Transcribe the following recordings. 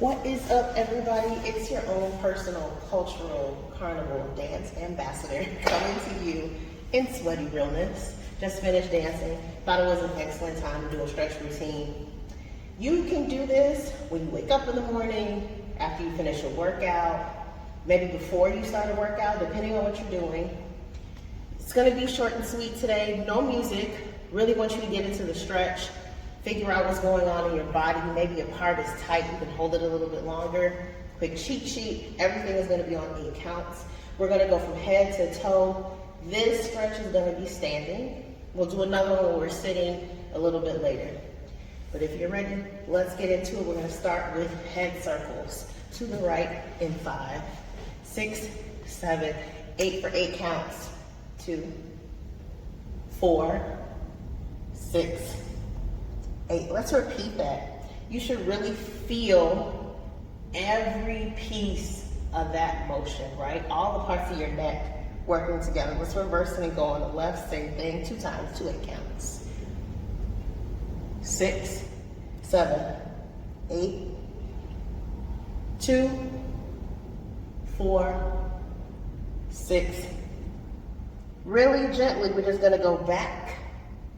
What is up, everybody? It's your own personal cultural carnival dance ambassador coming to you in sweaty realness. Just finished dancing. Thought it was an excellent time to do a stretch routine. You can do this when you wake up in the morning, after you finish your workout, maybe before you start a workout, depending on what you're doing. It's gonna be short and sweet today, no music. Really want you to get into the stretch. Figure out what's going on in your body. Maybe a part is tight, you can hold it a little bit longer. Quick cheat sheet, everything is gonna be on 8 counts. We're gonna go from head to toe. This stretch is gonna be standing. We'll do another one when we're sitting a little bit later. But if you're ready, let's get into it. We're gonna start with head circles. To the right in 5, 6, 7, 8 for 8 counts. 2, 4, 6, 8. Let's repeat that. You should really feel every piece of that motion, right? All the parts of your neck working together. Let's reverse it and go on the left. Same thing, 2 times, 2 8 counts. 6, 7, 8, 2, 4, 6. Really gently, we're just gonna go back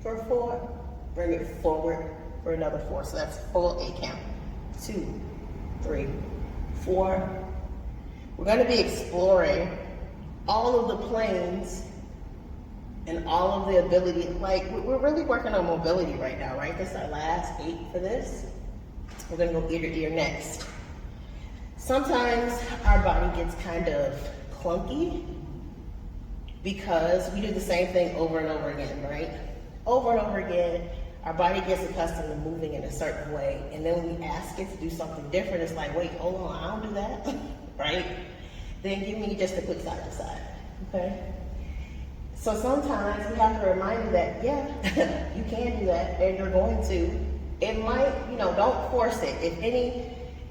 for 4, bring it forward for another 4. So that's full 8 count. 2, 3, 4. We're gonna be exploring all of the planes and all of the ability, like we're really working on mobility right now, right? This is our last 8 for this. We're gonna go ear to ear next. Sometimes our body gets kind of clunky because we do the same thing over and over again, right? Over and over again, our body gets accustomed to moving in a certain way, and then when we ask it to do something different, it's like, wait, hold on, I don't do that, right? Then give me just a quick side to side, okay? So sometimes we have to remind you that, yeah, you can do that, and you're going to. It might, don't force it.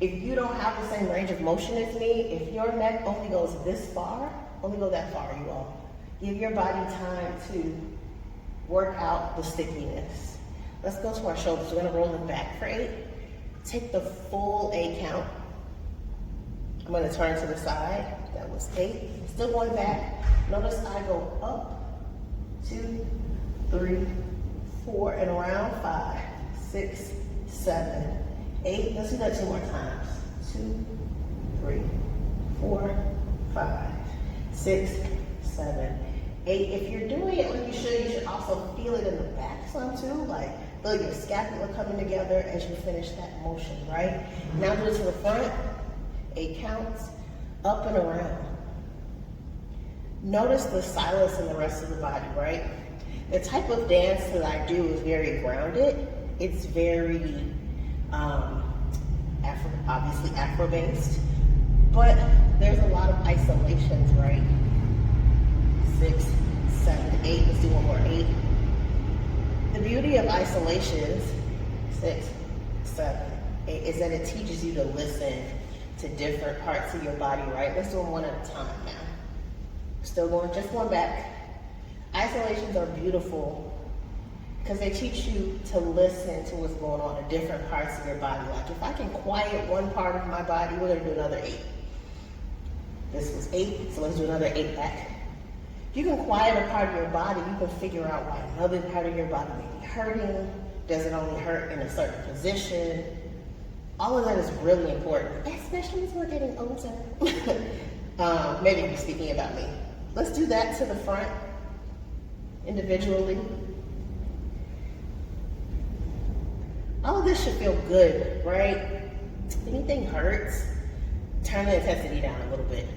If you don't have the same range of motion as me, if your neck only goes this far, only go that far, you all. Give your body time to work out the stickiness. Let's go to our shoulders. We're gonna roll them back for 8. Take the full 8 count. I'm gonna turn to the side. That was 8. Still going back. Notice I go up, 2, 3, 4, and around 5, 6, 7, 8. Let's do that 2 more times. 2, 3, 4, 5, 6, 7, 8. If you're doing it like you should also feel it in the back some too, like feel your scapula coming together as you finish that motion, right? Now do it to the front, 8 counts, up and around. Notice the silence in the rest of the body, right? The type of dance that I do is very grounded. It's very, obviously Afro-based, but there's a lot of isolations, right? 6, 7, 8, let's do one more, 8. The beauty of isolations, 6, 7, 8, is that it teaches you to listen to different parts of your body, right? Let's do them one at a time now. Still going, just one back. Isolations are beautiful because they teach you to listen to what's going on in different parts of your body. Like if I can quiet one part of my body, we're gonna do another 8. This was 8, so let's do another 8 back. If you can quiet a part of your body, you can figure out why another part of your body may be hurting. Does it only hurt in a certain position? All of that is really important, especially as we're getting older. Maybe you're speaking about me. Let's do that to the front, individually. All of this should feel good, right? If anything hurts, turn the intensity down a little bit.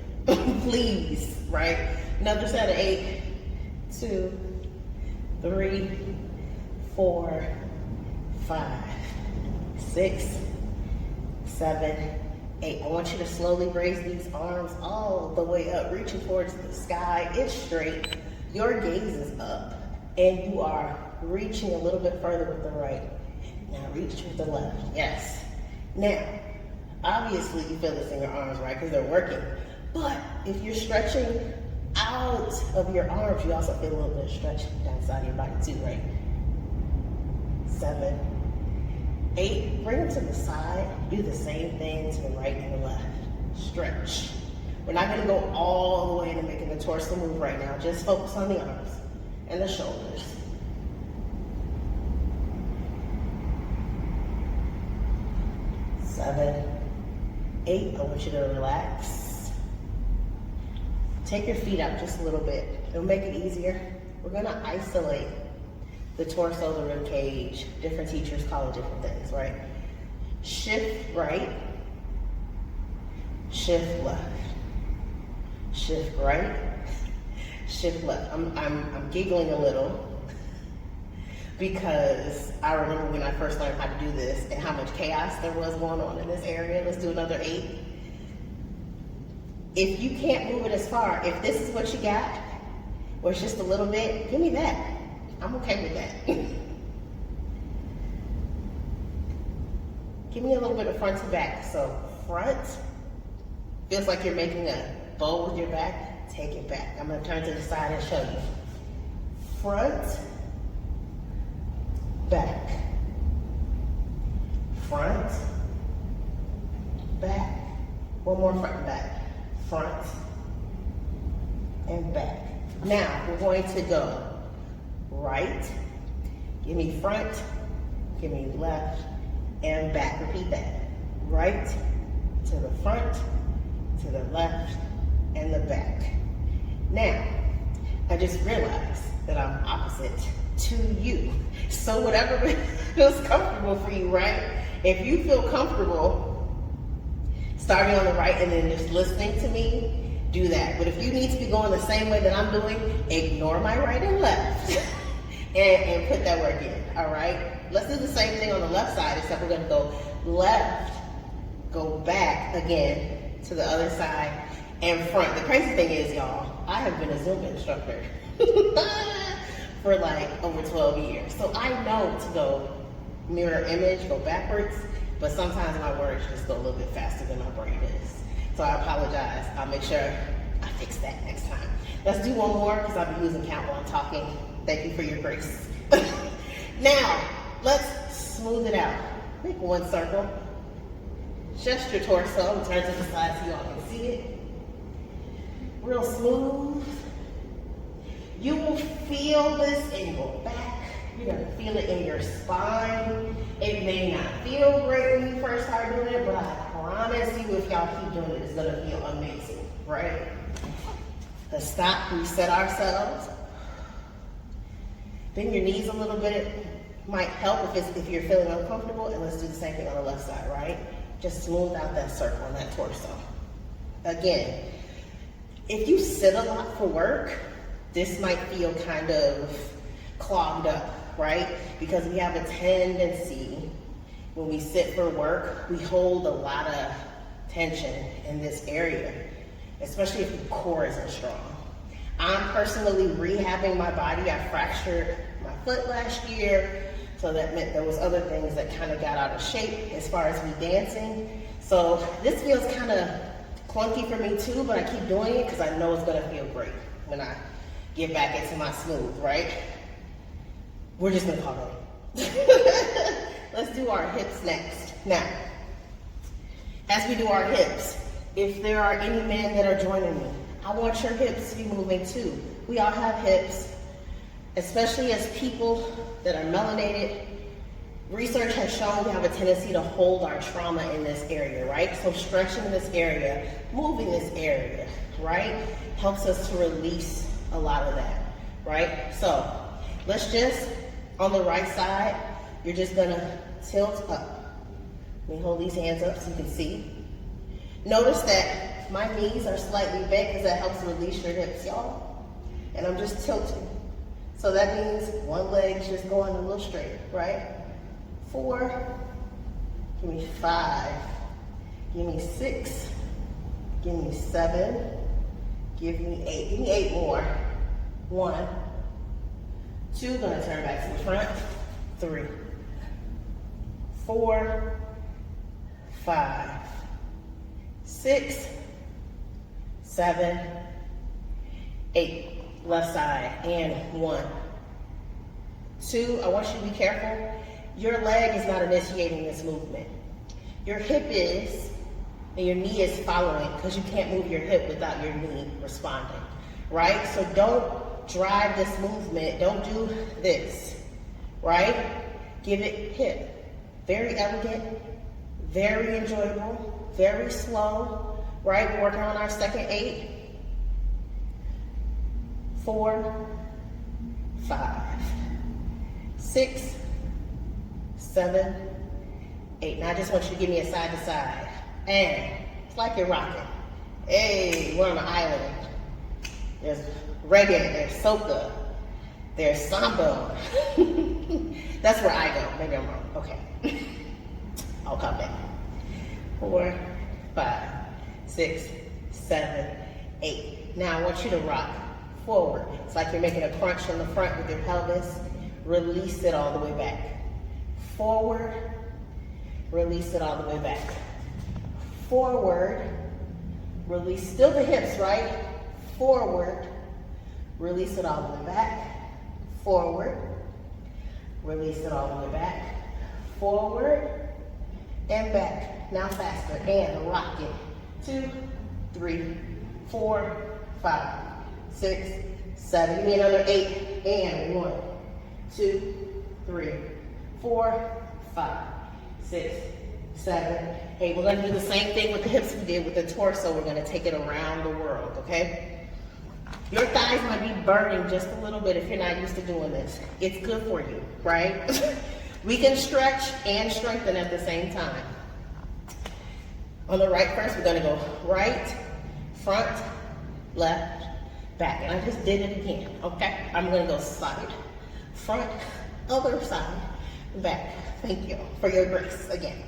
Please, right? Another set of 8, 2, 3, 4, 5, 6, 7, 8. I want you to slowly raise these arms all the way up, reaching towards the sky. It's straight. Your gaze is up, and you are reaching a little bit further with the right. Now reach with the left. Yes. Now, obviously you feel this in your arms, right? Because they're working. But if you're stretching out of your arms, you also feel a little bit of stretch down the side of your body too, right? 7, 8, bring them to the side. Do the same thing to the right and the left. Stretch. We're not gonna go all the way into making the torso move right now. Just focus on the arms and the shoulders. 7, 8, I want you to relax. Take your feet out just a little bit. It'll make it easier. We're gonna isolate the torso, the rib cage. Different teachers call it different things, right? Shift right, shift left. Shift right, shift left. I'm giggling a little because I remember when I first learned how to do this and how much chaos there was going on in this area. Let's do another 8. If you can't move it as far, if this is what you got, or it's just a little bit, give me that. I'm okay with that. Give me a little bit of front to back. So front, feels like you're making a bow with your back, take it back. I'm gonna turn to the side and show you. Front, back. Front, back. One more front and back. Front and back. Now we're going to go right, give me front, give me left and back. Repeat that. Right to the front, to the left and the back. Now, I just realized that I'm opposite to you. So whatever feels comfortable for you, right? If you feel comfortable starting on the right and then just listening to me, do that. But if you need to be going the same way that I'm doing, ignore my right and left and put that work in, all right? Let's do the same thing on the left side, except we're gonna go left, go back again to the other side and front. The crazy thing is, y'all, I have been a Zumba instructor for like over 12 years. So I know to go mirror image, go backwards, but sometimes my words just go a little bit faster than my brain is. So I apologize. I'll make sure I fix that next time. Let's do one more because I'll be losing count while I'm talking. Thank you for your grace. Now, let's smooth it out. Make one circle. Just your torso. Turn to the side so y'all can see it. Real smooth. You will feel this in your back. You're gonna feel it in your spine. It may not feel great when you first start doing it, but I promise you, if y'all keep doing it, it's gonna feel amazing, right? Let's stop, reset ourselves. Bend your knees a little bit. Might help if you're feeling uncomfortable, and let's do the same thing on the left side, right? Just smooth out that circle on that torso. Again, if you sit a lot for work, this might feel kind of clogged up, right? Because we have a tendency when we sit for work, we hold a lot of tension in this area, especially if the core isn't strong. I'm personally rehabbing my body. I fractured my foot last year, so that meant there was other things that kind of got out of shape as far as me dancing. So this feels kind of clunky for me too, but I keep doing it because I know it's gonna feel great when I get back into my smooth, right? We're just gonna call it. Let's do our hips next. Now, as we do our hips, if there are any men that are joining me, I want your hips to be moving too. We all have hips, especially as people that are melanated. Research has shown we have a tendency to hold our trauma in this area, right? So stretching this area, moving this area, right? Helps us to release a lot of that, right? So let's just, on the right side, you're just gonna tilt up. Let me hold these hands up so you can see. Notice that my knees are slightly bent because that helps release your hips, y'all. And I'm just tilting. So that means one leg's just going a little straight, right? 4, give me 5, give me 6, give me 7, give me 8. Give me 8 more. 1, 2, gonna turn back to the front. 3, 4, 5, 6, 7, 8. Left side, and 1, 2. I want you to be careful. your leg is not initiating this movement. Your hip is, and your knee is following, because you can't move your hip without your knee responding, right? So don't drive this movement. Don't do this, right? Give it hip. Very elegant, very enjoyable, very slow, right? We're working on our second 8. 4, 5, 6, 7, 8. Now I just want you to give me a side to side. And it's like you're rocking. Hey, we're on an island. There's reggae, there's soca, there's samba. That's where I go. Maybe I'm wrong. Okay. I'll come back. 4, 5, 6, 7, 8. Now I want you to rock forward. It's like you're making a crunch on the front with your pelvis. Release it all the way back. Forward. Release it all the way back. Forward. Release, still the hips, right? Forward. Release it all the way back. Forward. Release it all the way back. Forward and back. Now faster. And rock it. 2, 3, 4, 5, 6, 7. Give me another 8. And 1, 2, 3, 4, 5, 6, 7, 8. We're going to do the same thing with the hips we did with the torso. We're going to take it around the world, okay? Your thighs might be burning just a little bit if you're not used to doing this. It's good for you, right? We can stretch and strengthen at the same time. On the right first, we're going to go right, front, left, back. And I just did it again, okay? I'm going to go side, front, other side, back. Thank you for your grace again.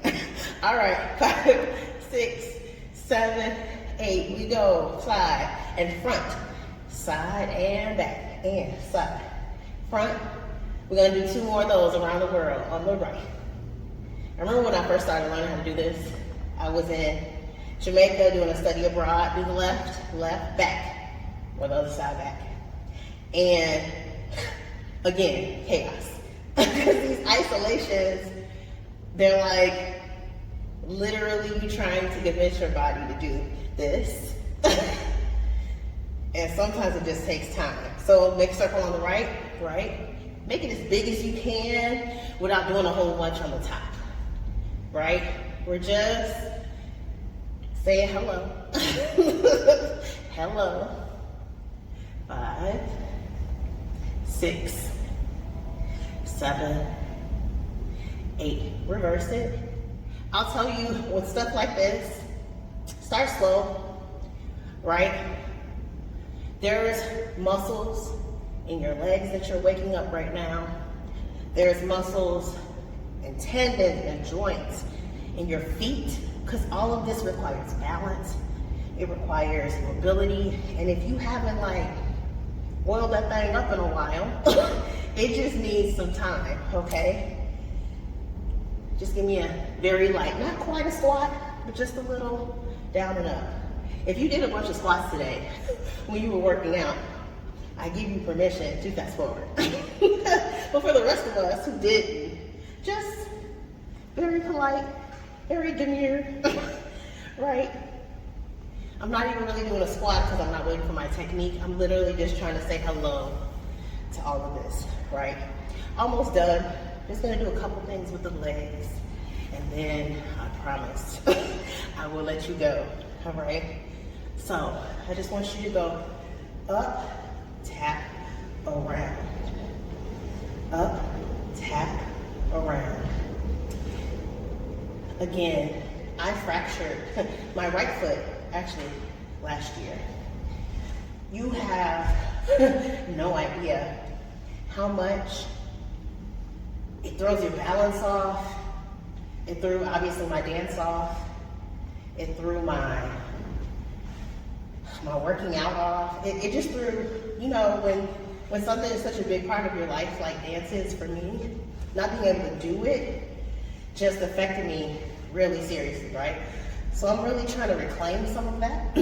All right, 5, 6, 7, 8. We go side and front, side and back, and side, front. We're going to do 2 more of those around the world on the right. I remember when I first started learning how to do this, I was in Jamaica doing a study abroad. Do the left, left, back, or the other side back. And again, chaos. Because these isolations, they're like literally you trying to convince your body to do this. And sometimes it just takes time. So make a circle on the right, right? Make it as big as you can without doing a whole bunch on the top, right? We're just saying hello. Hello. 5, 6, 7, 8. Reverse it. I'll tell you with stuff like this, start slow, right? There's muscles in your legs that you're waking up right now. There's muscles and tendons and joints in your feet, because all of this requires balance. It requires mobility. And if you haven't like oiled that thing up in a while, it just needs some time, okay? Just give me a very light, not quite a squat, but just a little down and up. If you did a bunch of squats today when you were working out, I give you permission to fast forward. But for the rest of us who didn't, just very polite, very demure, right? I'm not even really doing a squat because I'm not waiting for my technique. I'm literally just trying to say hello to all of this, right? Almost done. Just gonna do a couple things with the legs, and then I promise I will let you go, all right? So I just want you to go up, tap, around. Up, tap, around. Again, I fractured my right foot actually last year. You have no idea how much it throws your balance off. It threw obviously my dance off. It threw my working out off. It just threw, you know, when something is such a big part of your life like dance is for me, not being able to do it just affected me really seriously, right? So I'm really trying to reclaim some of that.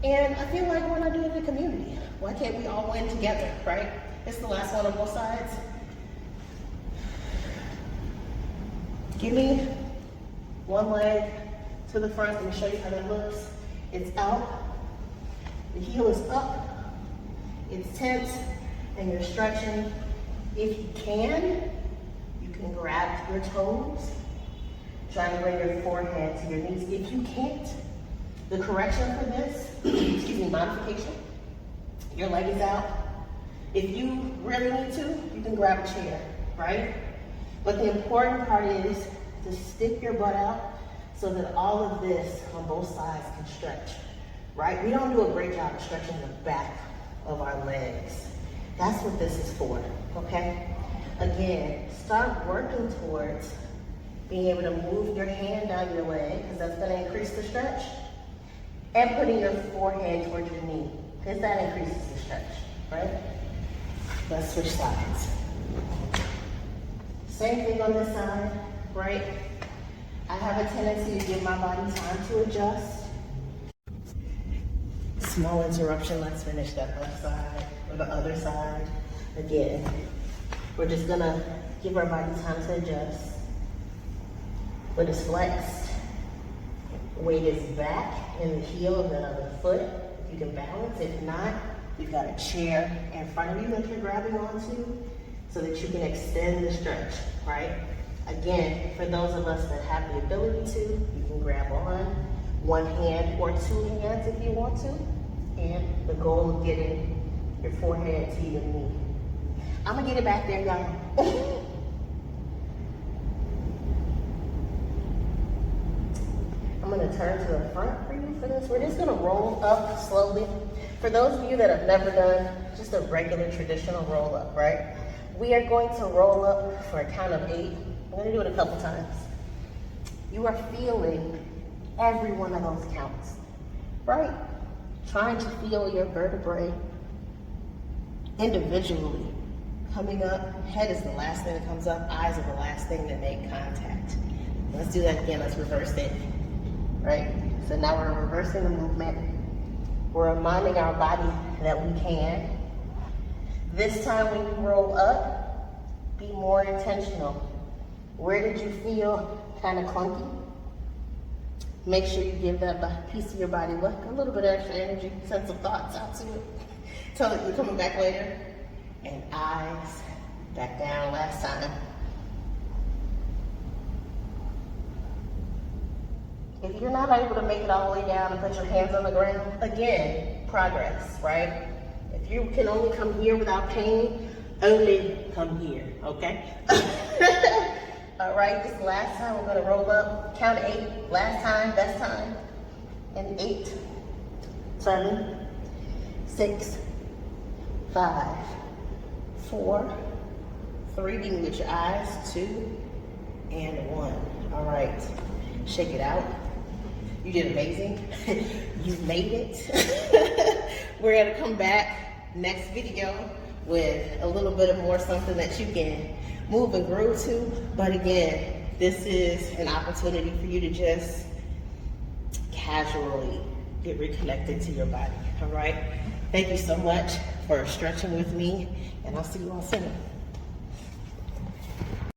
And I feel like we're not doing it in the community. Why can't we all win together, right? It's the last one on both sides. Give me one leg to the front. Let me show you how that looks. It's out. The heel is up. It's tense, and you're stretching. If you can grab your toes. Try to bring your forehead to your knees. If you can't, the correction for this, excuse me, modification, your leg is out. If you really need to, you can grab a chair, right? But the important part is to stick your butt out so that all of this on both sides can stretch, right? We don't do a great job of stretching the back of our legs. That's what this is for, okay? Again, start working towards being able to move your hand down your leg, because that's going to increase the stretch, and putting your forehead towards your knee, because that increases the stretch, right? Let's switch sides. Same thing on this side, right? I have a tendency to give my body time to adjust. Small interruption, let's finish that left side, or the other side. Again, we're just gonna give our body time to adjust. Foot is flexed. Weight is back in the heel of that other foot. If you can balance, if not, you've got a chair in front of you that you're grabbing onto so that you can extend the stretch, right? Again, for those of us that have the ability to, you can grab on one hand or two hands if you want to, and the goal of getting your forehead to your knee. I'm gonna get it back there, y'all. I'm gonna turn to the front for you for this. We're just gonna roll up slowly. For those of you that have never done just a regular traditional roll up, right? We are going to roll up for a count of 8. We're gonna do it a couple times. You are feeling every one of those counts, right? Trying to feel your vertebrae individually coming up. Head is the last thing that comes up. Eyes are the last thing that make contact. Let's do that again. Let's reverse it. Right? So now we're reversing the movement. We're reminding our body that we can. This time when you roll up, be more intentional. Where did you feel kind of clunky? Make sure you give that piece of your body a little bit of extra energy, send some thoughts out to it. Tell it you're coming back later. And eyes back down last time. If you're not able to make it all the way down and put your hands on the ground, again, progress, right? If you can only come here without pain, only come here, okay? All right, this last time we're gonna roll up, count 8, last time, best time, and 8, 7, 6, 5, 4, 3, you can get your eyes, 2, and 1. All right, shake it out. You did amazing. You made it. We're gonna come back next video with a little bit of more something that you can move and groove to. But again, this is an opportunity for you to just casually get reconnected to your body, all right? Thank you so much for stretching with me, and I'll see you all soon.